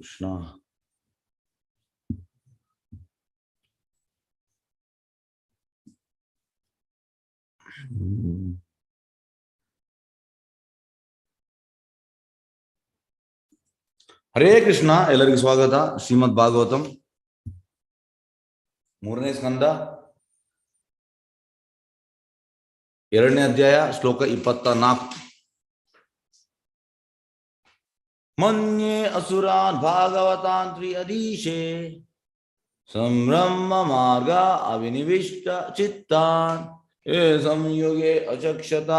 ಕೃಷ್ಣ. ಹರೇ ಕೃಷ್ಣ. ಎಲ್ಲರಿಗೂ ಸ್ವಾಗತ. ಶ್ರೀಮದ್ ಭಾಗವತಂ 3ನೇ ಸ್ಕಂದ 2ನೇ ಅಧ್ಯಾಯ ಶ್ಲೋಕ 24. ಮನ್ಯೇ ಅಸುರಾನ್ ಭಾಗವತಾನ್ ತ್ರಿಯದೀಶೇ ಸಂಭ್ರಮ ಮಾರ್ಗ ಅವಿನಿವಿಷ್ಟ ಚಿತ್ತಾನ್ ಯೇ ಸಂಯುಗೆ ಅಚಕ್ಷತ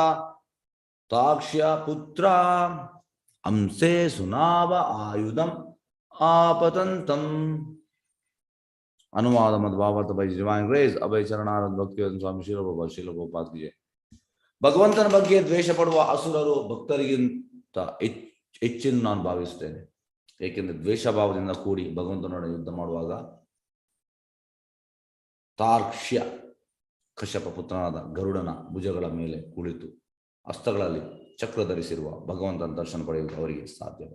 ತಾಕ್ಷ್ಯ ಪುತ್ರ ಅಂಸೆ ಸುನಾವ ಆಯುಧಂ ಆಪತಂತಂ. ಅನುವಾದ ಮತ್ತು ಭಾವಾರ್ಥ ಬೈ ಡಿವೈನ್ ಗ್ರೇಸ್ ಅಭಯ ಚರಣಾನಂದ ಭಕ್ತಿವೇದಾಂತ ಸ್ವಾಮಿ ಶ್ರೀಲೋಪಾದ್ಗೆ. ಭಗವಂತನ ಬಗ್ಗೆ ದ್ವೇಷ ಪಡುವ ಅಸುರರು ಭಕ್ತರಿಗಿಂತ ಹೆಚ್ಚಿನ ನಾನು ಭಾವಿಸ್ತೇನೆ. ಏಕೆಂದರೆ ದ್ವೇಷ ಭಾವದಿಂದ ಕೂಡಿ ಭಗವಂತನೊಡನೆ ಯುದ್ಧ ಮಾಡುವಾಗ ತಾರ್ಕ್ಷ್ಯ ಕಶ್ಯಪ ಪುತ್ರನಾದ ಗರುಡನ ಭುಜಗಳ ಮೇಲೆ ಕುಳಿತು ಹಸ್ತಗಳಲ್ಲಿ ಚಕ್ರ ಧರಿಸಿರುವ ಭಗವಂತನ ದರ್ಶನ ಪಡೆಯುವುದು ಅವರಿಗೆ ಸಾಧ್ಯವ.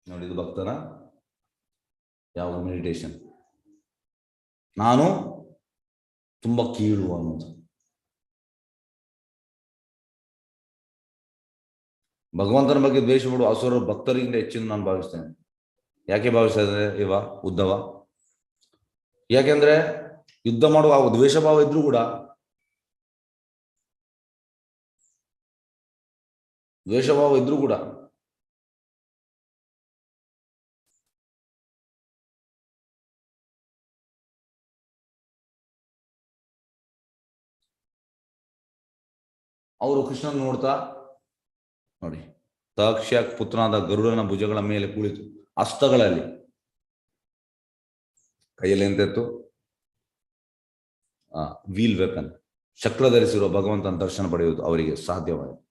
ನೋಡಿ, ಇದು ಭಕ್ತನ ಯಾವ ಮೆಡಿಟೇಷನ್. ನಾನು ತುಂಬಾ ಕೀಳು ಅನ್ನೋದು. ಭಗವಂತನ ಬಗ್ಗೆ ದ್ವೇಷ ಪಡುವ ಅಸುರರು ಭಕ್ತರಿಂದ ಹೆಚ್ಚಿನ ನಾನು ಭಾವಿಸ್ತೇನೆ. ಯಾಕೆ ಭಾವಿಸ್ತಾ ಇದ್ದಾರೆ ಇವ ಉದ್ದವ? ಯಾಕೆಂದ್ರೆ ಯುದ್ಧ ಮಾಡುವ ದ್ವೇಷ ಭಾವ ಇದ್ರೂ ಕೂಡ ಅವರು ಕೃಷ್ಣನ್ ನೋಡ್ತಾ ನೋಡಿ, ತಾಕ್ಷ್ಯ ಪುತ್ರನಾದ ಗರುಡನ ಭುಜಗಳ ಮೇಲೆ ಕುಳಿತು ಹಸ್ತಗಳಲ್ಲಿ ಕೈಯಲ್ಲಿ ಎಂತೆತ್ತು ವೀಲ್ ವೆಪನ್ ಚಕ್ರ ಧರಿಸಿರುವ ಭಗವಂತನ ದರ್ಶನ ಪಡೆಯುವುದು ಅವರಿಗೆ ಸಾಧ್ಯವಾಯಿತು.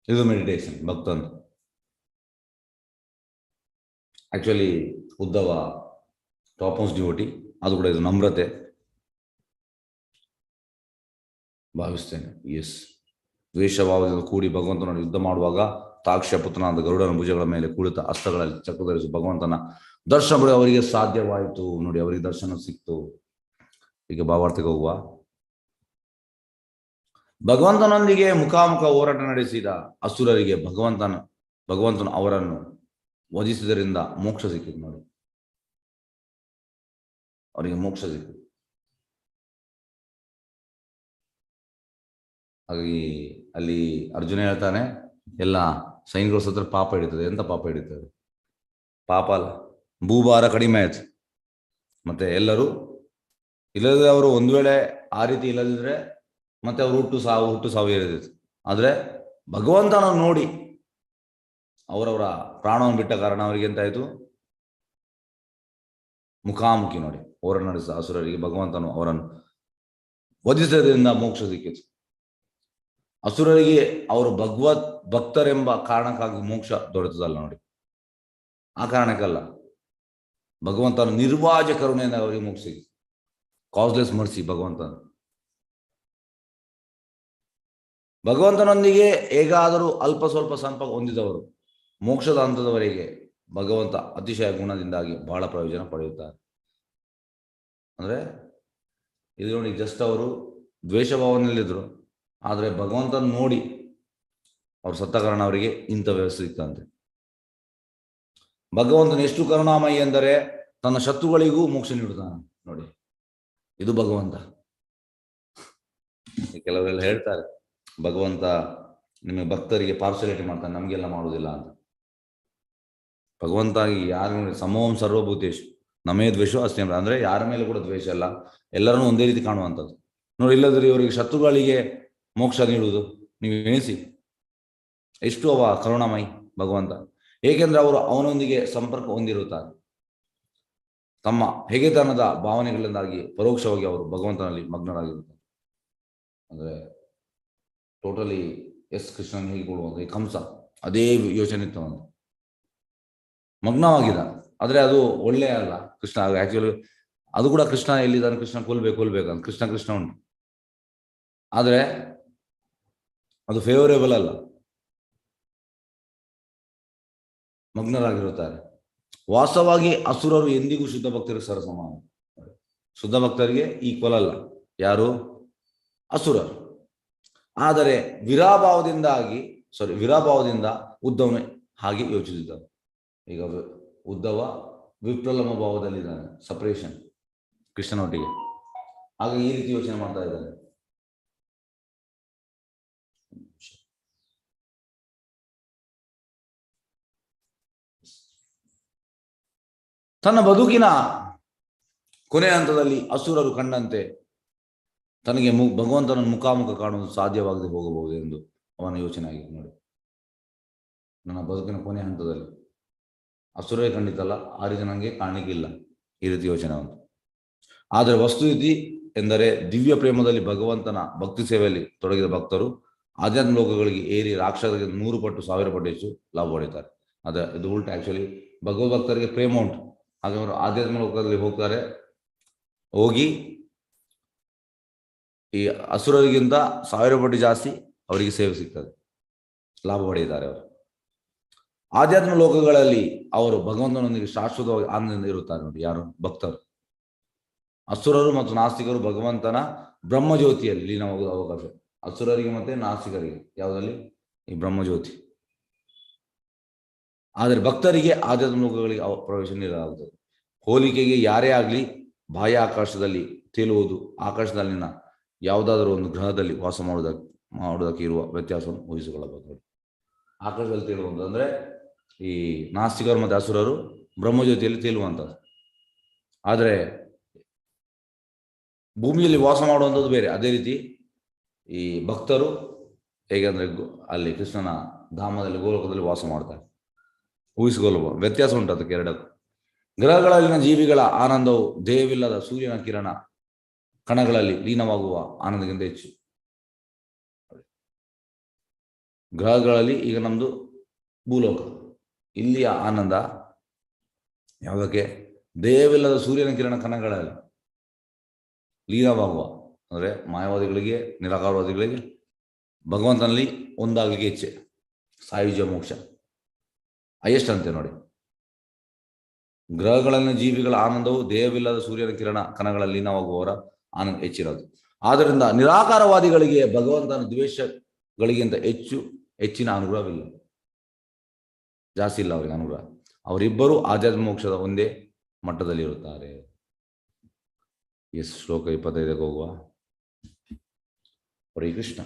ಇದು ಮೆಡಿಟೇಷನ್ ಭಕ್ತನ್. Actually Uddhava top most devotee. ಅದು ಕೂಡ ಇದು ನಮ್ರತೆ ಭಾವಿಸ್ತೇನೆ. ಎಸ್, ದ್ವೇಷಭಾವದಿಂದ ಕೂಡಿ ಭಗವಂತನನ್ನು ಯುದ್ಧ ಮಾಡುವಾಗ ತಾಕ್ಷ್ಯ ಪುತ್ರನಾದ ಗರುಡನ ಭುಜಗಳ ಮೇಲೆ ಕುಳಿತ ಹಸ್ತಗಳಲ್ಲಿ ಚಕ್ರ ಧರಿಸಿ ಭಗವಂತನ ದರ್ಶನ ಪಡೆಯುವ ಅವರಿಗೆ ಸಾಧ್ಯವಾಯಿತು. ನೋಡಿ, ಅವರಿಗೆ ದರ್ಶನ ಸಿಕ್ತು. ಈಗ ಭಾವಾರ್ಥಕ್ಕೆ ಹೋಗುವ. ಭಗವಂತನೊಂದಿಗೆ ಮುಖಾಮುಖ ಹೋರಾಟ ನಡೆಸಿದ ಅಸುರರಿಗೆ ಭಗವಂತನು ಅವರನ್ನು ವಧಿಸಿದರಿಂದ ಮೋಕ್ಷ ಸಿಕ್ಕಿತು. ನೋಡಿ, ಅವರಿಗೆ ಮೋಕ್ಷ ಸಿಕ್ಕಿತು. ಹಾಗಾಗಿ ಅಲ್ಲಿ ಅರ್ಜುನ ಹೇಳ್ತಾನೆ, ಎಲ್ಲ ಸೈನಿಕರ ಸತ್ರ ಪಾಪ ಹಿಡಿತದೆ. ಎಂತ ಪಾಪ ಹಿಡಿತದೆ? ಪಾಪ ಅಲ್ಲ, ಭೂಭಾರ ಕಡಿಮೆ ಆಯ್ತು. ಮತ್ತೆ ಎಲ್ಲರೂ ಇಲ್ಲದೆ ಅವರು ಒಂದು ವೇಳೆ ಆ ರೀತಿ ಇಲ್ಲದಿದ್ರೆ ಮತ್ತೆ ಅವರು ಹುಟ್ಟು ಸಾವು ಇರದಿತ್ತು. ಆದ್ರೆ ಭಗವಂತನ ನೋಡಿ ಅವರವರ ಪ್ರಾಣವನ್ನು ಬಿಟ್ಟ ಕಾರಣ ಅವರಿಗೆ ಎಂತಾಯ್ತು? ಮುಖಾಮುಖಿ ನೋಡಿ ಹೋರಾಟ ನಡೆಸಿದ ಅಸುರರಿಗೆ ಭಗವಂತನು ಅವರನ್ನು ವಧಿಸೋದ್ರಿಂದ ಮೋಕ್ಷ ಸಿಕ್ಕಿತು. ಅಸುರರಿಗೆ ಅವರು ಭಕ್ತರೆಂಬ ಕಾರಣಕ್ಕಾಗಿ ಮೋಕ್ಷ ದೊರೆತದಲ್ಲ. ನೋಡಿ, ಆ ಕಾರಣಕ್ಕಲ್ಲ, ಭಗವಂತನ ನಿರ್ವಾಜ ಕರುಣೆಯಿಂದ ಅವರಿಗೆ ಮೋಕ್ಷ ಸಿಕ್ಕಿತು. ಕಾಸ್ಲೆಸ್ ಮರ್ಸಿ ಭಗವಂತನೊಂದಿಗೆ ಹೇಗಾದರೂ ಅಲ್ಪ ಸ್ವಲ್ಪ ಸಂಪರ್ಕ ಹೊಂದಿದವರು ಮೋಕ್ಷದ ಹಂತದವರೆಗೆ ಭಗವಂತ ಅತಿಶಯ ಗುಣದಿಂದಾಗಿ ಬಹಳ ಪ್ರಯೋಜನ ಪಡೆಯುತ್ತಾರೆ. ಅಂದ್ರೆ ಇದು ನೋಡಿ, ಜಸ್ಟ್ ಅವರು ದ್ವೇಷ ಭಾವನೆಯಲ್ಲಿದ್ರು, ಆದರೆ ಭಗವಂತನ ನೋಡಿ ಅವ್ರು ಸತ್ತ ಕಾರಣ ಅವರಿಗೆ ಇಂಥ ವ್ಯವಸ್ಥೆ ಇತ್ತಂತೆ. ಭಗವಂತನ ಎಷ್ಟು ಕರುಣಾಮಯಿ ಎಂದರೆ ತನ್ನ ಶತ್ರುಗಳಿಗೂ ಮೋಕ್ಷ ನೀಡುತ್ತಾನೆ. ನೋಡಿ, ಇದು ಭಗವಂತ. ಕೆಲವರೆಲ್ಲ ಹೇಳ್ತಾರೆ ಭಗವಂತ ನಿಮಗೆ ಭಕ್ತರಿಗೆ ಪಾರ್ಸಲಿಟಿ ಮಾಡ್ತಾನೆ, ನಮಗೆಲ್ಲ ಮಾಡುವುದಿಲ್ಲ ಅಂತ. ಭಗವಂತ ಯಾರು ಸಮೋಹಂ ಸರ್ವಭೂತೇಶ್ ನಮೇ ದ್ವೇಷ ಅಷ್ಟೇ ಅಂದ್ರೆ ಯಾರ ಮೇಲೆ ಕೂಡ ದ್ವೇಷ ಅಲ್ಲ, ಎಲ್ಲರನ್ನೂ ಒಂದೇ ರೀತಿ ಕಾಣುವಂಥದ್ದು. ನೋಡಿ, ಇಲ್ಲದ್ರೆ ಇವರಿಗೆ ಶತ್ರುಗಳಿಗೆ ಮೋಕ್ಷ ನೀಡುವುದು ನೀವು ಎಣಿಸಿ ಎಷ್ಟು ಅವ ಕರುಣಾಮಯಿ ಭಗವಂತ. ಏಕೆಂದ್ರೆ ಅವರು ಅವನೊಂದಿಗೆ ಸಂಪರ್ಕ ಹೊಂದಿರುತ್ತಾರೆ. ತಮ್ಮ ಹೆಗೆತನದ ಭಾವನೆಗಳಿಂದಾಗಿ ಪರೋಕ್ಷವಾಗಿ ಅವರು ಭಗವಂತನಲ್ಲಿ ಮಗ್ನರಾಗಿರುತ್ತಾರೆ. ಅಂದ್ರೆ ಟೋಟಲಿ ಕೃಷ್ಣನ್ ಹೇಗೆ ಕೊಡುವಂತ ಈ ಕಂಸ ಅದೇ ಯೋಚನೆ ಇತ್ತು, ಅವನು ಮಗ್ನವಾಗಿದ್ದ. ಆದ್ರೆ ಅದು ಒಳ್ಳೆಯ ಅಲ್ಲ. ಕೃಷ್ಣ ಆಕ್ಚುಲಿ ಅದು ಕೂಡ ಕೃಷ್ಣ ಎಲ್ಲಿದ್ದಾನೆ, ಕೃಷ್ಣ ಕೊಲ್ಬೇಕಂತ ಕೃಷ್ಣ ಉಂಟು. ಆದ್ರೆ ಅದು ಫೇವರೇಬಲ್ ಅಲ್ಲ. ಮಗ್ನರಾಗಿರುತ್ತಾರೆ. ವಾಸ್ತವವಾಗಿ ಅಸುರರು ಎಂದಿಗೂ ಶುದ್ಧ ಭಕ್ತರಿಗೆ ಸರಸಮಾನ. ಶುದ್ಧ ಭಕ್ತರಿಗೆ ಈಕ್ವಲ್ ಅಲ್ಲ ಯಾರು? ಅಸುರರು. ಆದರೆ ವಿರಾಭಾವದಿಂದ ಉದ್ಧವನು ಹಾಗೆ ಯೋಚಿಸಿದ್ದ. ಈಗ ಉದ್ಧವ ವಿಪ್ರಲಂಬ ಭಾವದಲ್ಲಿದ್ದಾನೆ, ಸಪರೇಷನ್ ಕೃಷ್ಣನೊಟ್ಟಿಗೆ. ಆಗ ಈ ರೀತಿ ಯೋಚನೆ ಮಾಡ್ತಾ ಇದ್ದಾನೆ. ತನ್ನ ಬದುಕಿನ ಕೊನೆಯ ಹಂತದಲ್ಲಿ ಅಸುರರು ಕಂಡಂತೆ ತನಗೆ ಭಗವಂತನ ಮುಖಾಮುಖ ಕಾಣುವುದು ಸಾಧ್ಯವಾಗದೆ ಹೋಗಬಹುದು ಎಂದು ಅವನ ಯೋಚನೆ ಆಗಿದೆ. ನೋಡಿ, ನನ್ನ ಬದುಕಿನ ಕೊನೆಯ ಹಂತದಲ್ಲಿ ಅಸುರೇ ಖಂಡಿತಲ್ಲ, ಆ ರೀತಿ ನನಗೆ ಕಾಣಲಿಕ್ಕಿಲ್ಲ, ಈ ರೀತಿ ಯೋಚನೆ ಅವನು. ಆದರೆ ವಸ್ತುಸ್ಥಿತಿ ಎಂದರೆ ದಿವ್ಯ ಪ್ರೇಮದಲ್ಲಿ ಭಗವಂತನ ಭಕ್ತಿ ಸೇವೆಯಲ್ಲಿ ತೊಡಗಿದ ಭಕ್ತರು ಆಧ್ಯಾತ್ಮ ಲೋಕಗಳಿಗೆ ಏರಿ ರಾಕ್ಷಸರಿಗೆ 100 ಪಟ್ಟು 1000 ಪಟ್ಟು ಹೆಚ್ಚು ಲಾಭ ಪಡೀತಾರೆ. ಇದು ಉಲ್ಟ. ಆಕ್ಚುಲಿ ಭಗವದ್ಭಕ್ತರಿಗೆ ಪ್ರೇಮ ಉಂಟು, ಹಾಗೆ ಅವರು ಆಧ್ಯಾತ್ಮ ಲೋಕದಲ್ಲಿ ಹೋಗಿ ಈ ಅಸುರರಿಗಿಂತ 1000 ಪಟ್ಟು ಜಾಸ್ತಿ ಅವರಿಗೆ ಸೇವೆ ಸಿಗ್ತದೆ, ಲಾಭ ಪಡೆಯುತ್ತಾರೆ ಅವರು. ಆಧ್ಯಾತ್ಮ ಲೋಕಗಳಲ್ಲಿ ಅವರು ಭಗವಂತನೊಂದಿಗೆ ಶಾಶ್ವತವಾಗಿ ಆನಂದದಿಂದ ಇರುತ್ತಾರೆ. ನೋಡಿ, ಯಾರು? ಭಕ್ತರು. ಅಸುರರು ಮತ್ತು ನಾಸ್ತಿಕರು ಭಗವಂತನ ಬ್ರಹ್ಮಜ್ಯೋತಿಯಲ್ಲಿ ಲೀನವಾಗುವ ಅವಕಾಶ. ಅಸುರರಿಗೆ ಮತ್ತೆ ನಾಸ್ತಿಕರಿಗೆ ಯಾವುದಲ್ಲಿ? ಈ ಬ್ರಹ್ಮಜ್ಯೋತಿ. ಆದರೆ ಭಕ್ತರಿಗೆ ಆಧ್ಯಾತ್ಮ ಲೋಕಗಳಿಗೆ ಪ್ರವೇಶ ನೀಡಲಾಗುತ್ತದೆ. ಹೋಲಿಕೆಗೆ ಯಾರೇ ಆಗಲಿ ಬಾಹ್ಯ ಆಕಾಶದಲ್ಲಿ ತೇಲುವುದು ಆಕಾಶದಲ್ಲಿನ ಯಾವುದಾದರೂ ಒಂದು ಗ್ರಹದಲ್ಲಿ ವಾಸ ಮಾಡುವುದಕ್ಕೆ ಇರುವ ವ್ಯತ್ಯಾಸವನ್ನು ಊಹಿಸಿಕೊಳ್ಳಬಹುದು. ಆಕಾಶದಲ್ಲಿ ತೇಲುವುದು ಅಂದರೆ ಈ ನಾಸ್ತಿಕರು ಮತ್ತು ಅಸುರರು ಬ್ರಹ್ಮಜ್ಯೋತಿಯಲ್ಲಿ ತೇಲುವಂಥದ್ದು. ಆದರೆ ಭೂಮಿಯಲ್ಲಿ ವಾಸ ಮಾಡುವಂಥದ್ದು ಬೇರೆ. ಅದೇ ರೀತಿ ಈ ಭಕ್ತರು ಹೇಗೆಂದರೆ ಅಲ್ಲಿ ಕೃಷ್ಣನ ಧಾಮದಲ್ಲಿ ಗೋಲೋಕದಲ್ಲಿ ವಾಸ ಮಾಡ್ತಾರೆ. ಊಹಿಸಿಕೊಳ್ಳಬಹುದು, ವ್ಯತ್ಯಾಸ ಉಂಟು ಅದಕ್ಕೆ ಎರಡಕ್ಕೂ. ಗ್ರಹಗಳಲ್ಲಿನ ಜೀವಿಗಳ ಆನಂದವು ದೇಹವಿಲ್ಲದ ಸೂರ್ಯನ ಕಿರಣ ಕಣಗಳಲ್ಲಿ ಲೀನವಾಗುವ ಆನಂದಕ್ಕಿಂತ ಹೆಚ್ಚು. ಗ್ರಹಗಳಲ್ಲಿ ಈಗ ನಮ್ದು ಭೂಲೋಕ, ಇಲ್ಲಿಯ ಆನಂದ ಯಾವುದಕ್ಕೆ? ದೇಹವಿಲ್ಲದ ಸೂರ್ಯನ ಕಿರಣ ಕಣಗಳಲ್ಲಿ ಲೀನವಾಗುವ, ಅಂದರೆ ಮಾಯಾವಾದಿಗಳಿಗೆ ನಿರಾಕಾರವಾದಿಗಳಿಗೆ ಭಗವಂತನಲ್ಲಿ ಒಂದಾಗಲಿಕ್ಕೆ ಇಚ್ಛೆ, ಸಾಯುಜ್ಯ ಮೋಕ್ಷ ಹೈಯೆಸ್ಟ್ ಅಂತೆ. ನೋಡಿ, ಗ್ರಹಗಳಲ್ಲಿನ ಜೀವಿಗಳ ಆನಂದವು ದೇಹವಿಲ್ಲದ ಸೂರ್ಯನ ಕಿರಣ ಕಣಗಳಲ್ಲಿ ಲೀನವಾಗುವವರ ಆನಂದ ಹೆಚ್ಚಿರೋದು. ಆದ್ದರಿಂದ ನಿರಾಕಾರವಾದಿಗಳಿಗೆ ಭಗವಂತನ ದ್ವೇಷಗಳಿಗಿಂತ ಹೆಚ್ಚಿನ ಅನುಗ್ರಹವಿಲ್ಲ, ಜಾಸ್ತಿ ಇಲ್ಲ ಅವರಿಗೆ ಅನುಗ್ರಹ. ಅವರಿಬ್ಬರು ಆಧ್ಯಾತ್ಮ ಮೋಕ್ಷದ ಒಂದೇ ಮಟ್ಟದಲ್ಲಿ ಇರುತ್ತಾರೆ. ಶ್ಲೋಕ 25ಕ್ಕೆ ಹೋಗುವ. ಹರೇ ಕೃಷ್ಣ.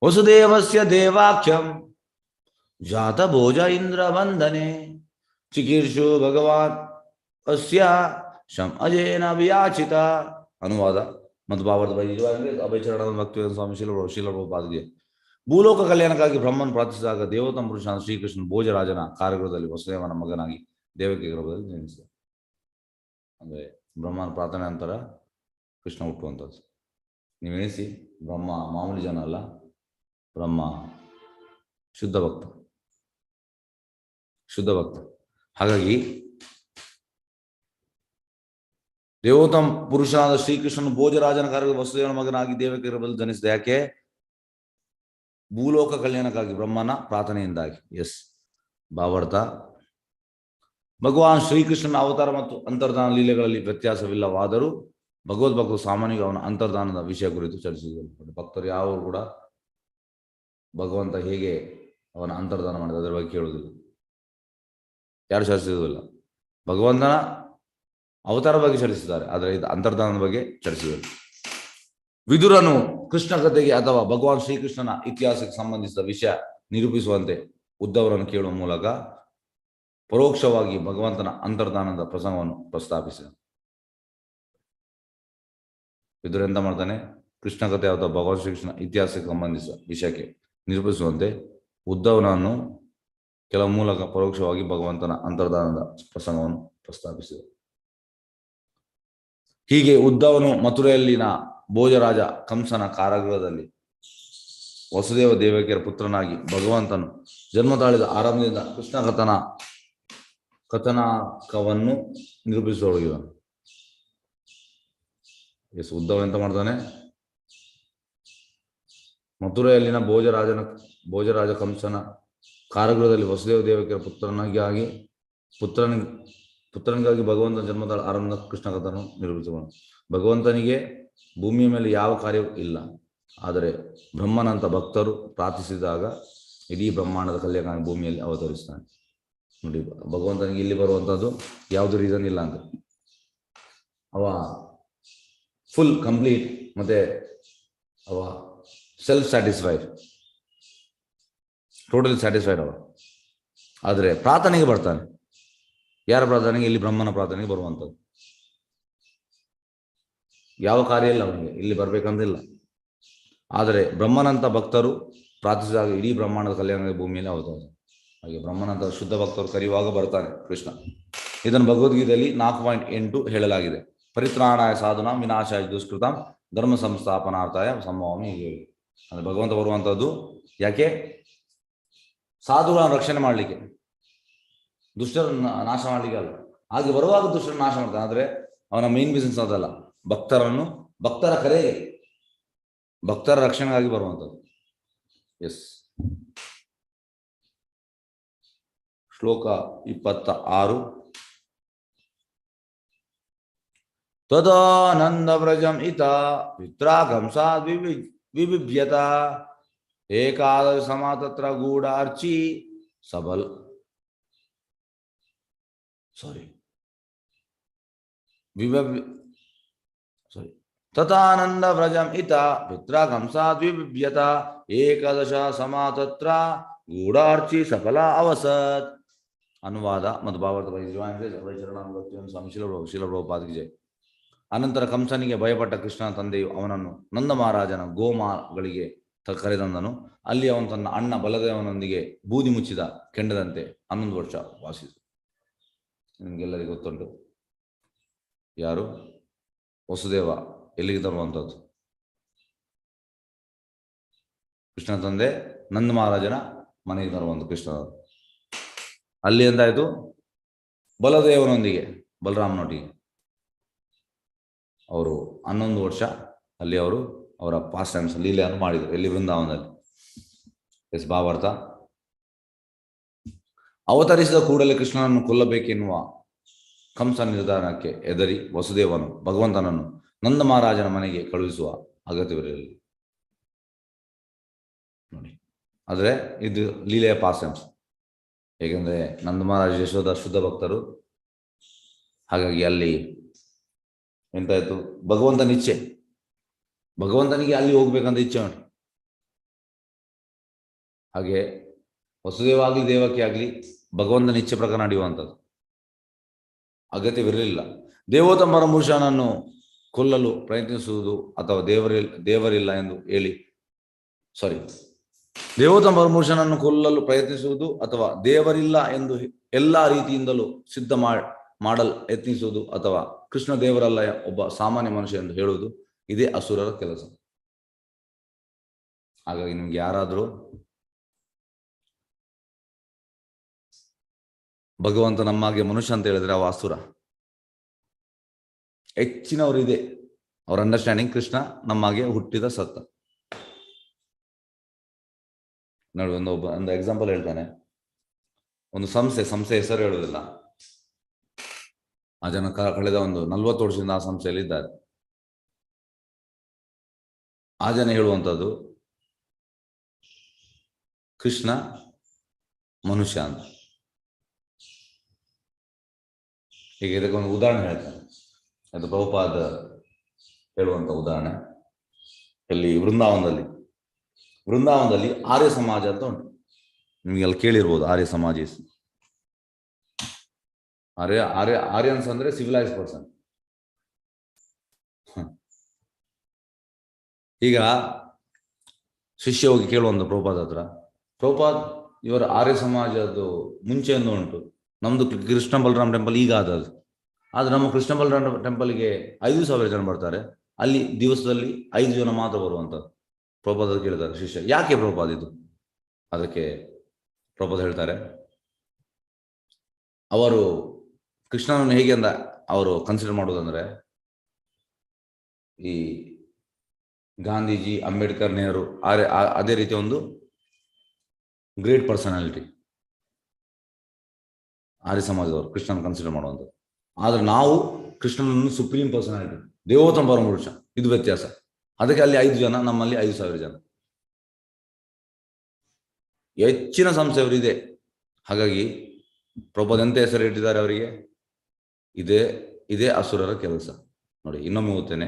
ವಸುದೇವಸ್ಯ ದೇವಾಖ್ಯಂ ಜಾತ ಭೋಜ ಇಂದ್ರ ವಂದನೆ ಚಿಕೀರ್ಷು ಭಗವಾನ್ ಅಸ್ಯ ಶಂ ಅಜೇನ ವಿಯಾಚಿತ. ಅನುವಾದ ಮತ್ತು ಭಾವಾರ್ಥ ಅಭಯಚರಣ ಭಕ್ತಿ ಸ್ವಾಮಿ ಶೀಲಪಾದಿಗೆ. ಭೂಲೋಕ ಕಲ್ಯಾಣಕ್ಕಾಗಿ ಬ್ರಹ್ಮನ್ ಪ್ರಾರ್ಥಿಸಿದಾಗ ದೇವೋತ್ತಮ ಪುರುಷ ಶ್ರೀಕೃಷ್ಣ ಭೋಜರಾಜನ ಕಾರ್ಯಗೃಹದಲ್ಲಿ ವಸುದೇವನ ಮಗನಾಗಿ ದೇವಕಿ ಗರ್ಭದಲ್ಲಿ ಜನಿಸಿದ. ಅಂದರೆ ಬ್ರಹ್ಮನ ಪ್ರಾರ್ಥನೆ ನಂತರ ಕೃಷ್ಣ ಹುಟ್ಟುವಂಥದ್ದು. ನೀವು ಎಣಿಸಿ, ಬ್ರಹ್ಮ ಮಾಮೂಲಿ ಜನ ಅಲ್ಲ, ಬ್ರಹ್ಮ ಶುದ್ಧ ಭಕ್ತ. ಹಾಗಾಗಿ ದೇವೋತ್ತಮ ಪುರುಷನಾದ ಶ್ರೀಕೃಷ್ಣನು ಭೋಜರಾಜನ ಕಾರ್ಯದ ವಸುದೇವನ ಮಗನಾಗಿ ದೇವಕಿ ಗರ್ಭದಲ್ಲಿ ಜನಿಸಿದ. ಯಾಕೆ? ಭೂಲೋಕ ಕಲ್ಯಾಣಕ್ಕಾಗಿ ಬ್ರಹ್ಮನ ಪ್ರಾರ್ಥನೆಯಿಂದಾಗಿ. ಭಾವಾರ್ಥ. ಭಗವಾನ್ ಶ್ರೀಕೃಷ್ಣನ ಅವತಾರ ಮತ್ತು ಅಂತರ್ಧಾನ ಲೀಲೆಗಳಲ್ಲಿ ವ್ಯತ್ಯಾಸವಿಲ್ಲವಾದರೂ ಭಗವದ್ಭಕ್ತರು ಸಾಮಾನ್ಯವಾಗಿ ಅವನ ಅಂತರ್ಧಾನದ ವಿಷಯ ಕುರಿತು ಚರ್ಚಿಸಿದರು. ಭಕ್ತರು ಯಾರು ಕೂಡ ಭಗವಂತ ಹೇಗೆ ಅವನ ಅಂತರ್ಧಾನ ಮಾಡಿದ ಅದರ ಬಗ್ಗೆ ಕೇಳುವುದಿಲ್ಲ, ಯಾರು ಚರ್ಚಿಸುವುದಿಲ್ಲ. ಭಗವಂತನ ಅವತಾರ ಬಗ್ಗೆ ಚರ್ಚಿಸಿದ್ದಾರೆ, ಆದರೆ ಇದು ಅಂತರ್ಧಾನದ ಬಗ್ಗೆ ಚರ್ಚಿಸಿದರು. ವಿದುರನು ಕೃಷ್ಣ ಕಥೆಗೆ ಅಥವಾ ಭಗವಾನ್ ಶ್ರೀಕೃಷ್ಣನ ಇತಿಹಾಸಕ್ಕೆ ಸಂಬಂಧಿಸಿದ ವಿಷಯ ನಿರೂಪಿಸುವಂತೆ ಉದ್ಧವರನ್ನು ಕೇಳುವ ಮೂಲಕ ಪರೋಕ್ಷವಾಗಿ ಭಗವಂತನ ಅಂತರ್ಧಾನದ ಪ್ರಸಂಗವನ್ನು ಪ್ರಸ್ತಾಪಿಸಿದ. ವಿದುರ ಎಂತ ಮಾಡ್ತಾನೆ? ಕೃಷ್ಣ ಕಥೆ ಅಥವಾ ಭಗವಾನ್ ಶ್ರೀಕೃಷ್ಣ ಇತಿಹಾಸಕ್ಕೆ ಸಂಬಂಧಿಸಿದ ವಿಷಯಕ್ಕೆ ನಿರೂಪಿಸುವಂತೆ ಉದ್ಧವನನ್ನು ಕೆಲವು ಮೂಲಕ ಪರೋಕ್ಷವಾಗಿ ಭಗವಂತನ ಅಂತರ್ಧಾನದ ಪ್ರಸಂಗವನ್ನು ಪ್ರಸ್ತಾಪಿಸಿದ. ಹೀಗೆ ಉದ್ಧವನು ಮಥುರೆಯಲ್ಲಿನ ಭೋಜರಾಜ ಕಂಸನ ಕಾರಾಗೃಹದಲ್ಲಿ ವಸುದೇವ ದೇವಕಿಯರ ಪುತ್ರನಾಗಿ ಭಗವಂತನು ಜನ್ಮ ತಾಳಿದ ಆರಂಭದಿಂದ ಕೃಷ್ಣ ಕಥನಕವನ್ನು ನಿರೂಪಿಸತೊಡಗಿದನು. ಉದ್ಧವ ಎಂತ ಮಾಡ್ತಾನೆ? ಮಥುರೆಯಲ್ಲಿನ ಭೋಜರಾಜ ಕಂಸನ ಕಾರಾಗೃಹದಲ್ಲಿ ವಸುದೇವ ದೇವಕಿಯ ಪುತ್ರನಿಗಾಗಿ ಭಗವಂತನ ಜನ್ಮದ ಆರಂಭದ ಕೃಷ್ಣ ಕಥೆಯನ್ನು ನಿರೂಪಿಸಿಕೊಂಡು, ಭಗವಂತನಿಗೆ ಭೂಮಿಯ ಮೇಲೆ ಯಾವ ಕಾರ್ಯವೂ ಇಲ್ಲ, ಆದರೆ ಬ್ರಹ್ಮನಂತ ಭಕ್ತರು ಪ್ರಾರ್ಥಿಸಿದಾಗ ಇಡೀ ಬ್ರಹ್ಮಾಂಡದ ಕಲ್ಯಾಣ ಭೂಮಿಯಲ್ಲಿ ಅವತರಿಸ್ತಾನೆ. ನೋಡಿ, ಭಗವಂತನಿಗೆ ಇಲ್ಲಿ ಬರುವಂಥದ್ದು ಯಾವುದು ರೀಸನ್ ಇಲ್ಲ ಅಂತ. ಅವ ಫುಲ್ ಕಂಪ್ಲೀಟ್ ಮತ್ತೆ ಅವ ಸೆಲ್ಫ್ ಸ್ಯಾಟಿಸ್ಫೈಡ್, ಟೋಟಲಿ ಸ್ಯಾಟಿಸ್ಫೈಡ್ ಅವ. ಆದರೆ ಪ್ರಾರ್ಥನೆಗೆ ಬರ್ತಾನೆ. ಯಾರ ಪ್ರಾರ್ಥನೆಗೆ? ಇಲ್ಲಿ ಬ್ರಹ್ಮನ ಪ್ರಾರ್ಥನೆಗೆ ಬರುವಂಥದ್ದು. ಯಾವ ಕಾರ್ಯ ಇಲ್ಲ ಅವನಿಗೆ, ಇಲ್ಲಿ ಬರ್ಬೇಕಂತಿಲ್ಲ. ಆದರೆ ಬ್ರಹ್ಮನಂತ ಭಕ್ತರು ಪ್ರಾರ್ಥಿಸಿದಾಗ ಇಡೀ ಬ್ರಹ್ಮಾಂಡದ ಕಲ್ಯಾಣ ಭೂಮಿಯಲ್ಲಿ ಅವತರಿಸ್ತಾನೆ. ಹಾಗೆ ಬ್ರಹ್ಮನಂತ ಶುದ್ಧ ಭಕ್ತರು ಕರೆಯುವಾಗ ಬರ್ತಾನೆ ಕೃಷ್ಣ. ಇದನ್ನು ಭಗವದ್ಗೀತೆಯಲ್ಲಿ 4.8 ಹೇಳಲಾಗಿದೆ. ಪರಿತ್ರಾಣಾಯ ಸಾಧುನಾಂ ವಿನಾಶಾಯ ದುಷ್ಕೃತಾಂ ಧರ್ಮ ಸಂಸ್ಥಾಪನಾರ್ಥಾಯ ಸಂಭವಾಮಿ. ಹೀಗೆ ಅಂದರೆ ಭಗವಂತ ಬರುವಂಥದ್ದು ಯಾಕೆ? ಸಾಧುಗಳನ್ನು ರಕ್ಷಣೆ ಮಾಡಲಿಕ್ಕೆ, ದುಷ್ಟರನ್ನು ನಾಶ ಮಾಡಲಿಕ್ಕೆ ಅಲ್ಲ. ಹಾಗೆ ಬರುವಾಗ ದುಷ್ಟರನ್ನು ನಾಶ ಮಾಡ್ತಾನೆ. ಆದರೆ ಅವನ ಮೇನ್ ಬಿಸ್ನೆಸ್ ಅದಲ್ಲ, ಭಕ್ತರ ಕರೆಗೆ, ಭಕ್ತರ ರಕ್ಷಣೆಗಾಗಿ ಬರುವಂಥದ್ದು. ಎಸ್. ಶ್ಲೋಕ 26. ತದಾನಂದ ವ್ರಜಂ ಇತ ಪಿತ್ರಾಗಂಸಾದ್ ವಿಬಿಭ್ಯತ ಏಕಾದಶ ಸಮಾತತ್ರ ಗೂಢಾರ್ಚಿ ಸಬಲ್ ತಥಾನಂದ ವ್ರಜಂ ಇತ ಪಿತ್ರಾಗಂಸಾದ್ ವಿಬಿಭ್ಯತ ಏಕಾದಶ ಸಮಾತತ್ರ ಗೂಢಾರ್ಚಿ ಸಫಲ ಅವಸತ್. ಅನುವಾದ ಮತ್ತು ಭಾವಾರ್ಥ ಸ್ವಾಮಿ ಶಿಲ ಪ್ರಭುಪಾದಿಗೆ ಜಯ. ಅನಂತರ ಕಂಸನಿಗೆ ಭಯಪಟ್ಟ ಕೃಷ್ಣನ ತಂದೆಯು ಅವನನ್ನು ನಂದ ಮಹಾರಾಜನ ಗೋಮಾಗಳಿಗೆ ಕರೆತಂದನು. ಅಲ್ಲಿ ಅವನು ತನ್ನ ಅಣ್ಣ ಬಲದೇವನೊಂದಿಗೆ ಬೂದಿ ಮುಚ್ಚಿದ ಕೆಂಡದಂತೆ 11 ವರ್ಷ ವಾಸಿಸಿದ. ನಿಮಗೆಲ್ಲರಿಗೂ ಗೊತ್ತುಂಟು ಯಾರು? ವಸುದೇವ ಎಲ್ಲಿಗೆ ತರುವಂಥದ್ದು? ಕೃಷ್ಣನ ತಂದೆ ನಂದ ಮಹಾರಾಜನ ಮನೆಗೆ ತರುವಂಥ ಕೃಷ್ಣ. ಅಲ್ಲಿ ಎಂದಾಯಿತು? ಬಲದೇವನೊಂದಿಗೆ, ಬಲರಾಮನೊಟ್ಟಿಗೆ ಅವರು 11 ವರ್ಷ ಅಲ್ಲಿ ಅವರ ಪಾಸ್ಟ್ ಟೈಮ್ಸ್ ಲೀಲೆಯನ್ನು ಮಾಡಿದರು. ಎಲ್ಲಿ? ವೃಂದಾವನದಲ್ಲಿ. ಎಸ್. ಭಾವಾರ್ಥ. ಅವತರಿಸಿದ ಕೂಡಲೇ ಕೃಷ್ಣನನ್ನು ಕೊಲ್ಲಬೇಕೆನ್ನುವ ಕಂಸ ನಿರ್ಧಾರಕ್ಕೆ ಎದರಿ ವಸುದೇವನು ಭಗವಂತನನ್ನು ನಂದ ಮಹಾರಾಜನ ಮನೆಗೆ ಕಳುಹಿಸುವ ಅಗತ್ಯವಿರಲಿಲ್ಲ. ನೋಡಿ, ಆದರೆ ಇದು ಲೀಲೆಯ ಪಾಸ್ಟ್ ಟೈಮ್ಸ್. ಏಕೆಂದರೆ ನಂದ ಮಹಾರಾಜ ಯಶೋಧ ಶುದ್ಧ ಭಕ್ತರು. ಹಾಗಾಗಿ ಅಲ್ಲಿ ಎಂತಾಯ್ತು? ಭಗವಂತನ ಇಚ್ಛೆ, ಭಗವಂತನಿಗೆ ಅಲ್ಲಿ ಹೋಗ್ಬೇಕಂತ ಇಚ್ಛೆ ಉಂಟು. ಹಾಗೆ ವಸುದೇವ ಆಗಲಿ ದೇವಕಿ ಆಗಲಿ ಭಗವಂತನ ಇಚ್ಛೆ ಪ್ರಕಾರ ನಡೆಯುವಂಥದ್ದು. ಅಗತ್ಯವಿರಲಿಲ್ಲ. ದೇವೋತ್ತಮ ಪರಮಪುರುಷನನ್ನು ಕೊಲ್ಲಲು ಪ್ರಯತ್ನಿಸುವುದು ಅಥವಾ ದೇವರಿಲ್ಲ ಎಂದು ಹೇಳಿ ದೇವೋತ್ತಮ ಪರಮಪುರುಷನನ್ನು ಕೊಲ್ಲಲು ಪ್ರಯತ್ನಿಸುವುದು ಅಥವಾ ದೇವರಿಲ್ಲ ಎಂದು ಎಲ್ಲ ರೀತಿಯಿಂದಲೂ ಸಿದ್ಧ ಮಾಡಲು ಯತ್ನಿಸುವುದು ಅಥವಾ ಕೃಷ್ಣ ದೇವರಲ್ಲ, ಒಬ್ಬ ಸಾಮಾನ್ಯ ಮನುಷ್ಯ ಎಂದು ಹೇಳುವುದು, ಇದೇ ಅಸುರರ ಕೆಲಸ. ಹಾಗಾಗಿ ನಿಮ್ಗೆ ಯಾರಾದರೂ ಭಗವಂತ ನಮ್ಮಾಗೆ ಮನುಷ್ಯ ಅಂತ ಹೇಳಿದ್ರೆ ಅವ ಅಸುರ. ಹೆಚ್ಚಿನವರು ಇದೆ ಅವರ ಅಂಡರ್ಸ್ಟ್ಯಾಂಡಿಂಗ್ ಕೃಷ್ಣ ನಮ್ಮಾಗೆ ಹುಟ್ಟಿದ ಸತ್ತ. ನೋಡಿ, ಒಂದು ಎಕ್ಸಾಂಪಲ್ ಹೇಳ್ತಾನೆ. ಒಂದು ಸಂಸ್ಥೆ ಹೆಸರು ಹೇಳುವುದಿಲ್ಲ. ಆ ಜನ ಕಳೆದ ಒಂದು 40 ವರ್ಷದಿಂದ ಆ ಸಂಸ್ಥೆಯಲ್ಲಿ ಇದ್ದಾರೆ. ಆ ಜನ ಹೇಳುವಂಥದ್ದು ಕೃಷ್ಣ ಮನುಷ್ಯ ಅಂತ. ಈಗ ಇದಕ್ಕೊಂದು ಉದಾಹರಣೆ ಹೇಳ್ತಾನೆ. ಅದು ಪ್ರಭುಪಾದ ಹೇಳುವಂಥ ಉದಾಹರಣೆ. ಇಲ್ಲಿ ವೃಂದಾವನದಲ್ಲಿ ಆರ್ಯ ಸಮಾಜ ಅಂತ ಉಂಟು. ನಿಮಗೆಲ್ಲ ಕೇಳಿರ್ಬೋದು ಆರ್ಯ ಸಮಾಜ. ಆರ್ಯನ್ಸ್ ಅಂದ್ರೆ ಸಿವಿಲೈಸ್ ಪರ್ಸನ್. ಈಗ ಶಿಷ್ಯ ಹೋಗಿ ಕೇಳುವಂತ ಪ್ರಭುಪಾದ ಹತ್ರ, ಪ್ರಭುಪಾದ್ ಇವರ ಆರ್ಯ ಸಮಾಜದ್ದು ಮುಂಚೆಯಿಂದ ಉಂಟು, ನಮ್ದು ಕೃಷ್ಣ ಬಲರಾಮ್ ಟೆಂಪಲ್ ಈಗ ಆದದ್ದು. ಆದ್ರೆ ನಮ್ಮ ಕೃಷ್ಣ ಬಲರಾಮ್ ಟೆಂಪಲ್ಗೆ 5,000 ಜನ ಬರ್ತಾರೆ, ಅಲ್ಲಿ ದಿವಸದಲ್ಲಿ 5 ಜನ ಮಾತ್ರ ಬರುವಂಥದ್ದು. ಪ್ರಭುಪಾದ ಕೇಳ್ತಾರೆ ಶಿಷ್ಯ, ಯಾಕೆ ಪ್ರಭುಪಾದ ಇದು? ಅದಕ್ಕೆ ಪ್ರಭುಪಾದ ಹೇಳ್ತಾರೆ, ಅವರು ಕೃಷ್ಣನನ್ನು ಹೇಗೆ ಅವರು ಕನ್ಸಿಡರ್ ಮಾಡೋದಂದ್ರೆ, ಈ ಗಾಂಧೀಜಿ, ಅಂಬೇಡ್ಕರ್, ನೆಹರು ಅದೇ ರೀತಿಯ ಒಂದು ಗ್ರೇಟ್ ಪರ್ಸನಾಲಿಟಿ ಆರ್ಯ ಸಮಾಜದವರು ಕೃಷ್ಣನ ಕನ್ಸಿಡರ್ ಮಾಡುವಂಥದ್ದು. ಆದ್ರೆ ನಾವು ಕೃಷ್ಣನನ್ನು ಸುಪ್ರೀಂ ಪರ್ಸನಾಲಿಟಿ, ದೇವೋತ್ತಮ ಪರಮಪುರುಷ, ಇದು ವ್ಯತ್ಯಾಸ. ಅದಕ್ಕೆ ಅಲ್ಲಿ 5 ಜನ, ನಮ್ಮಲ್ಲಿ 5,000 ಜನ. ಹೆಚ್ಚಿನ ಸಂಶಯವರಿದೆ. ಹಾಗಾಗಿ ಪ್ರಭುಪಾದ ಎಂತ ಹೆಸರು ಇಟ್ಟಿದ್ದಾರೆ ಅವರಿಗೆ? ಇದೇ ಅಸುರರ ಕೆಲಸ. ನೋಡಿ, ಇನ್ನೊಮ್ಮೆ ಓದ್ತೇನೆ.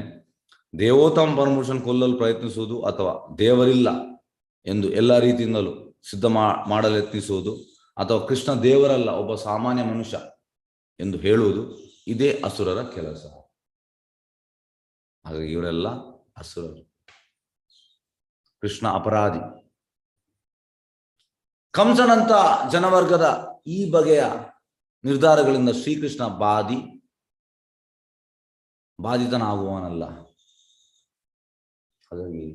ದೇವೋತ್ತಮ ಪರಮಪುರುಷನ್ ಕೊಲ್ಲಲು ಪ್ರಯತ್ನಿಸುವುದು ಅಥವಾ ದೇವರಿಲ್ಲ ಎಂದು ಎಲ್ಲ ರೀತಿಯಿಂದಲೂ ಸಿದ್ಧ ಮಾಡಲು ಯತ್ನಿಸುವುದು ಅಥವಾ ಕೃಷ್ಣ ದೇವರಲ್ಲ, ಒಬ್ಬ ಸಾಮಾನ್ಯ ಮನುಷ್ಯ ಎಂದು ಹೇಳುವುದು, ಇದೇ ಅಸುರರ ಕೆಲಸ. ಹಾಗಾಗಿ ಇವರೆಲ್ಲ ಅಸುರರು. ಕೃಷ್ಣ ಅಪರಾಧಿ. ಕಂಸನಂತ ಜನವರ್ಗದ ಈ ಬಗೆಯ ನಿರ್ಧಾರಗಳಿಂದ ಶ್ರೀಕೃಷ್ಣ ಬಾಧಿತನಾಗುವವನಲ್ಲ. ಹಾಗಾಗಿ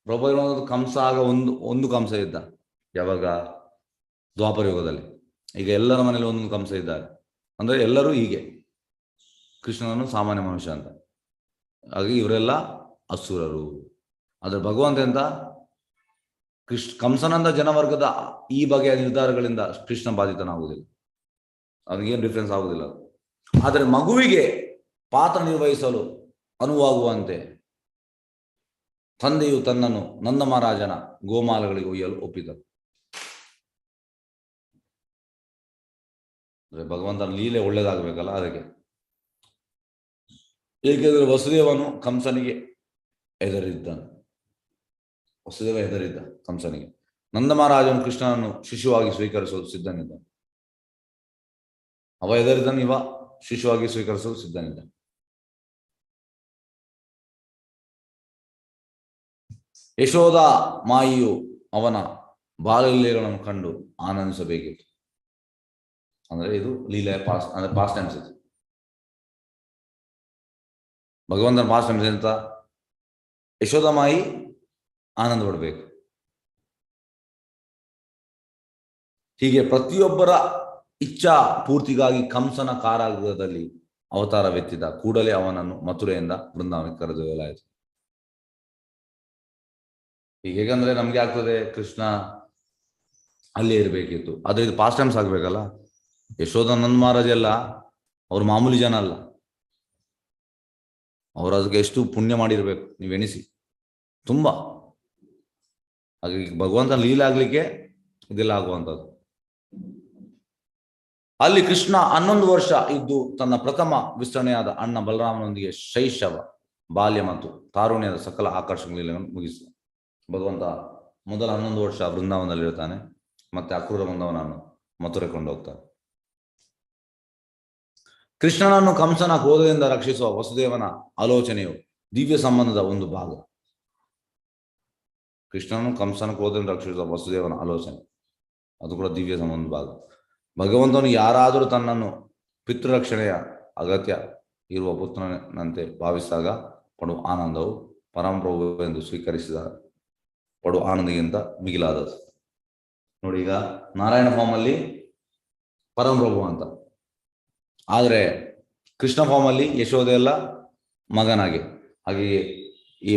ಪ್ರಭು ಕಂಸ ಆಗ ಒಂದು ಕಂಸ ಇದ್ದ. ಯಾವಾಗ? ದ್ವಾಪರ ಯುಗದಲ್ಲಿ. ಈಗ ಎಲ್ಲರ ಮನೇಲಿ ಒಂದೊಂದು ಕಂಸ ಇದ್ದಾರೆ. ಅಂದ್ರೆ ಎಲ್ಲರೂ ಹೀಗೆ, ಕೃಷ್ಣನನ್ನು ಸಾಮಾನ್ಯ ಮನುಷ್ಯ ಅಂತ. ಹಾಗಾಗಿ ಇವರೆಲ್ಲ ಅಸುರರು. ಆದ್ರೆ ಭಗವಂತ ಎಂತ? ಕಂಸನಂದ ಜನವರ್ಗದ ಈ ಬಗೆಯ ನಿರ್ಧಾರಗಳಿಂದ ಕೃಷ್ಣ ಬಾಧಿತನಾಗುವುದಿಲ್ಲ. ಅದಕ್ಕೇನು ಡಿಫ್ರೆನ್ಸ್ ಆಗುದಿಲ್ಲ. ಆದರೆ ಮಗುವಿಗೆ ಪಾತ್ರ ನಿರ್ವಹಿಸಲು ಅನುವಾಗುವಂತೆ ತಂದೆಯು ತನ್ನನ್ನು ನಂದ ಮಹಾರಾಜನ ಗೋಮಾಲಗಳಿಗೆ ಒಯ್ಯಲು ಒಪ್ಪಿದರು. ಭಗವಂತನ ಲೀಲೆ ಒಳ್ಳೇದಾಗಬೇಕಲ್ಲ, ಅದಕ್ಕೆ. ಏಕೆಂದರೆ ವಸುದೇವನು ಕಂಸನಿಗೆ ಹೆದರಿದ್ದಾನೆ. ವಸುದೇವ ಹೆದರಿದ್ದ ಕಂಸನಿಗೆ. ನಂದ ಮಹಾರಾಜನು ಕೃಷ್ಣನನ್ನು ಶಿಶುವಾಗಿ ಸ್ವೀಕರಿಸಲು ಸಿದ್ಧನಿದ್ದ. ಅವ ಹೆದರಿದ್ದಾನೆ, ಇವ ಶಿಶುವಾಗಿ ಸ್ವೀಕರಿಸಲು ಸಿದ್ಧನಿದ್ದ. ಯಶೋಧ ಮಾಯಿಯು ಅವನ ಬಾಲಲೀಲೆಗಳನ್ನು ಕಂಡು ಆನಂದಿಸಬೇಕಿತ್ತು. ಅಂದ್ರೆ ಇದು ಲೀಲೆ ಪಾಸ್ಟ್ ಟೈಮ್ಸ್. ಇದು ಭಗವಂತನ ಪಾಸ್ಟ್ ಟೈಮ್ಸ್ ಅಂತ. ಯಶೋಧ ಮಾಯಿ ಆನಂದ ಪಡಬೇಕು. ಹೀಗೆ ಪ್ರತಿಯೊಬ್ಬರ ಇಚ್ಛಾ ಪೂರ್ತಿಗಾಗಿ ಕಂಸನ ಕಾರಾಗೃಹದಲ್ಲಿ ಅವತಾರವೆತ್ತಿದ ಕೂಡಲೇ ಅವನನ್ನು ಮಥುರೆಯಿಂದ ಬೃಂದಾವನಕ್ಕೆ ಕರೆದೊಯ್ಯಲಾಯಿತು. ಹೇಗಂದ್ರೆ ನಮ್ಗೆ ಆಗ್ತದೆ, ಕೃಷ್ಣ ಅಲ್ಲೇ ಇರಬೇಕಿತ್ತು. ಆದ್ರೆ ಇದು ಪಾಸ್ಟ್ ಟೈಮ್ಸ್ ಆಗ್ಬೇಕಲ್ಲ. ಯಶೋಧಾನಂದ ಮಹಾರಾಜ್ ಎಲ್ಲ ಅವ್ರು ಮಾಮೂಲಿ ಜನ ಅಲ್ಲ. ಅವ್ರು ಅದಕ್ಕೆ ಎಷ್ಟು ಪುಣ್ಯ ಮಾಡಿರ್ಬೇಕು ನೀವೆಣಿಸಿ, ತುಂಬಾ. ಹಾಗಾಗಿ ಭಗವಂತನ ಲೀಲೆ ಆಗ್ಲಿಕ್ಕೆ ಇದೆಲ್ಲ ಆಗುವಂಥದ್ದು. ಅಲ್ಲಿ ಕೃಷ್ಣ 11 ವರ್ಷ ಇದ್ದು ತನ್ನ ಪ್ರಥಮ ವಿಸ್ತರಣೆಯಾದ ಅಣ್ಣ ಬಲರಾಮನೊಂದಿಗೆ ಶೈಶವ, ಬಾಲ್ಯ ಮತ್ತು ತಾರುಣ್ಯದ ಸಕಲ ಆಕರ್ಷಕ ಲೀಲೆಯನ್ನು ಮುಗಿಸಿದ. ಭಗವಂತ ಮೊದಲ 11 ವರ್ಷ ಬೃಂದಾವನದಲ್ಲಿರ್ತಾನೆ, ಮತ್ತೆ ಅಕ್ರೂರ ಬಂದವನನ್ನು ಮಥುರೆ ಕೊಂಡೋಗ್ತಾನೆ. ಕೃಷ್ಣನನ್ನು ಕಂಸನ ಕ್ರೋಧದಿಂದ ರಕ್ಷಿಸುವ ವಸುದೇವನ ಆಲೋಚನೆಯು ದಿವ್ಯ ಸಂಬಂಧದ ಒಂದು ಭಾಗ. ಕೃಷ್ಣನು ಕಂಸನ ಕ್ರೋಧದಿಂದ ರಕ್ಷಿಸುವ ವಸುದೇವನ ಆಲೋಚನೆ, ಅದು ಕೂಡ ದಿವ್ಯ ಸಂಬಂಧದ ಭಾಗ. ಭಗವಂತನು ಯಾರಾದರೂ ತನ್ನನ್ನು ಪಿತೃರಕ್ಷಣೆಯ ಅಗತ್ಯ ಇರುವ ಪುತ್ರನಂತೆ ಭಾವಿಸಿದಾಗ ಪಡುವ ಆನಂದವು ಪರಮಪ್ರಭು ಎಂದು ಸ್ವೀಕರಿಸಿದ ಪಡುವ ಆನಂದಗಿಂತ ಮಿಗಿಲಾದದ್ದು. ನೋಡಿ, ಈಗ ನಾರಾಯಣ ಫಾರ್ಮ್ ಅಲ್ಲಿ ಪರಮಪ್ರಭು ಅಂತ, ಆದರೆ ಕೃಷ್ಣ ಫಾರ್ಮ್ ಅಲ್ಲಿ ಯಶೋಧ ಎಲ್ಲ ಮಗನಾಗಿ. ಹಾಗೆಯೇ ಈ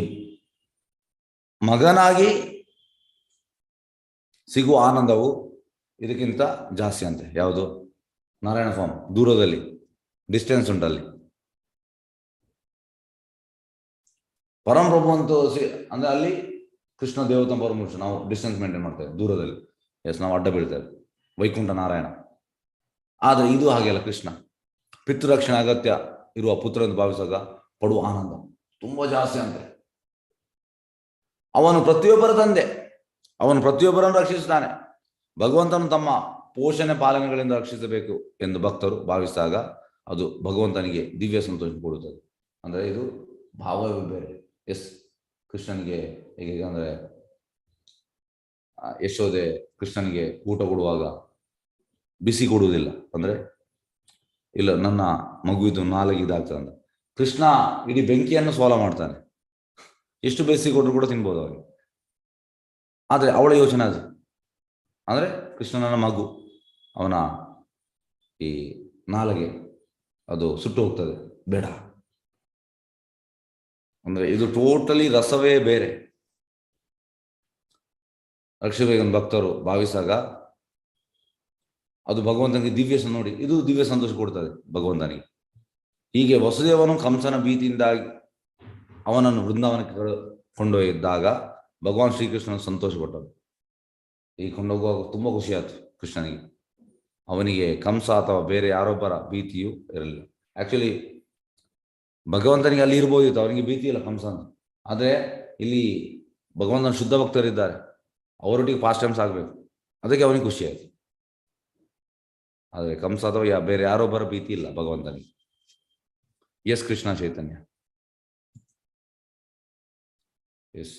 ಮಗನಾಗಿ ಸಿಗುವ ಆನಂದವು ಇದಕ್ಕಿಂತ ಜಾಸ್ತಿ ಅಂತೆ. ಯಾವುದು? ನಾರಾಯಣ ಫಾರ್ಮ್ ದೂರದಲ್ಲಿ, ಡಿಸ್ಟೆನ್ಸ್ ಉಂಟಲ್ಲಿ. ಪರಮಪ್ರಭು ಅಂತ ಅಂದ್ರೆ ಅಲ್ಲಿ ಕೃಷ್ಣ ದೇವೋತ್ತಮ ಪರಮಪುರುಷ, ನಾವು ಡಿಸ್ಟೆನ್ಸ್ ಮೇಂಟೈನ್ ಮಾಡ್ತೇವೆ ದೂರದಲ್ಲಿ. ಎಸ್, ನಾವು ಅಡ್ಡ ಬೀಳ್ತೇವೆ, ವೈಕುಂಠ ನಾರಾಯಣ. ಆದ್ರೆ ಇದು ಹಾಗೆಲ್ಲ. ಕೃಷ್ಣ ಪಿತೃರಕ್ಷಣೆ ಅಗತ್ಯ ಇರುವ ಪುತ್ರ ಎಂದು ಭಾವಿಸಿದಾಗ ಪಡುವ ಆನಂದ ತುಂಬಾ ಜಾಸ್ತಿ ಅಂತೆ. ಅವನು ಪ್ರತಿಯೊಬ್ಬರ ತಂದೆ, ಅವನು ಪ್ರತಿಯೊಬ್ಬರನ್ನು ರಕ್ಷಿಸುತ್ತಾನೆ. ಭಗವಂತನು ತಮ್ಮ ಪೋಷಣೆ ಪಾಲನೆಗಳಿಂದ ರಕ್ಷಿಸಬೇಕು ಎಂದು ಭಕ್ತರು ಭಾವಿಸಿದಾಗ ಅದು ಭಗವಂತನಿಗೆ ದಿವ್ಯ ಸಂತೋಷ ಕೊಡುತ್ತದೆ. ಅಂದ್ರೆ ಇದು ಭಾವವೇ ಬೇರೆ. ಎಸ್, ಕೃಷ್ಣನಿಗೆ ಹೇಗೆ ಯಶೋದೆ ಕೃಷ್ಣನಿಗೆ ಊಟ ಕೊಡುವಾಗ ಬಿಸಿ ಕೊಡುವುದಿಲ್ಲ, ಅಂದ್ರೆ ಇಲ್ಲ ನನ್ನ ಮಗುವಿದು ನಾಲಿಗೆ ಇದಾಗ್ತದೆ ಅಂತ. ಕೃಷ್ಣ ಇಡೀ ಬೆಂಕಿಯನ್ನು ಸೋಲ ಮಾಡ್ತಾನೆ, ಎಷ್ಟು ಬಿಸಿ ಕೊಟ್ಟರು ಕೂಡ ತಿನ್ಬೋದು ಅವನಿಗೆ. ಆದ್ರೆ ಅವಳ ಯೋಚನೆ ಅದು, ಅಂದ್ರೆ ಕೃಷ್ಣನ ಮಗು, ಅವನ ಈ ನಾಲಿಗೆ ಅದು ಸುಟ್ಟು ಹೋಗ್ತದೆ, ಬೇಡ. ಅಂದ್ರೆ ಇದು ಟೋಟಲಿ ರಸವೇ ಬೇರೆ. ಅಕ್ಷರವೇಗನ್ ಭಕ್ತರು ಭಾವಿಸಾಗ ಅದು ಭಗವಂತನಿಗೆ ದಿವ್ಯ ನೋಡಿ, ಇದು ದಿವ್ಯ ಸಂತೋಷ ಕೊಡ್ತದೆ ಭಗವಂತನಿಗೆ. ಹೀಗೆ ವಸುದೇವನು ಕಂಸನ ಭೀತಿಯಿಂದಾಗಿ ಅವನನ್ನು ವೃಂದಾವನಕ್ಕೆ ಕೊಂಡೊಯ್ದಾಗ ಭಗವಾನ್ ಶ್ರೀಕೃಷ್ಣನ ಸಂತೋಷಪಟ್ಟರು. ಈ ಕೊಂಡೋಗುವಾಗ ತುಂಬ ಖುಷಿ ಆಯ್ತು ಕೃಷ್ಣನಿಗೆ. ಅವನಿಗೆ ಕಂಸ ಅಥವಾ ಬೇರೆ ಯಾರೊಬ್ಬರ ಭೀತಿಯೂ ಇರಲಿಲ್ಲ. ಆ್ಯಕ್ಚುಲಿ ಭಗವಂತನಿಗೆ ಅಲ್ಲಿ ಇರ್ಬೋದಿತ್ತು, ಅವನಿಗೆ ಭೀತಿ ಇಲ್ಲ ಕಂಸನ. ಆದರೆ ಇಲ್ಲಿ ಭಗವಂತನ ಶುದ್ಧ ಭಕ್ತರಿದ್ದಾರೆ, ಅವರೊಟ್ಟಿಗೆ ಪಾಸ್ಟ್ ಟೈಮ್ಸ್ ಆಗಬೇಕು, ಅದಕ್ಕೆ ಅವನಿಗೆ ಖುಷಿ ಆಯಿತು. ಆದರೆ ಕಂಸ ಅಥವಾ ಬೇರೆ ಯಾರೊಬ್ಬರ ಭೀತಿ ಇಲ್ಲ ಭಗವಂತನಿಗೆ. ಎಸ್ ಕೃಷ್ಣ ಚೈತನ್ಯ. ಎಸ್.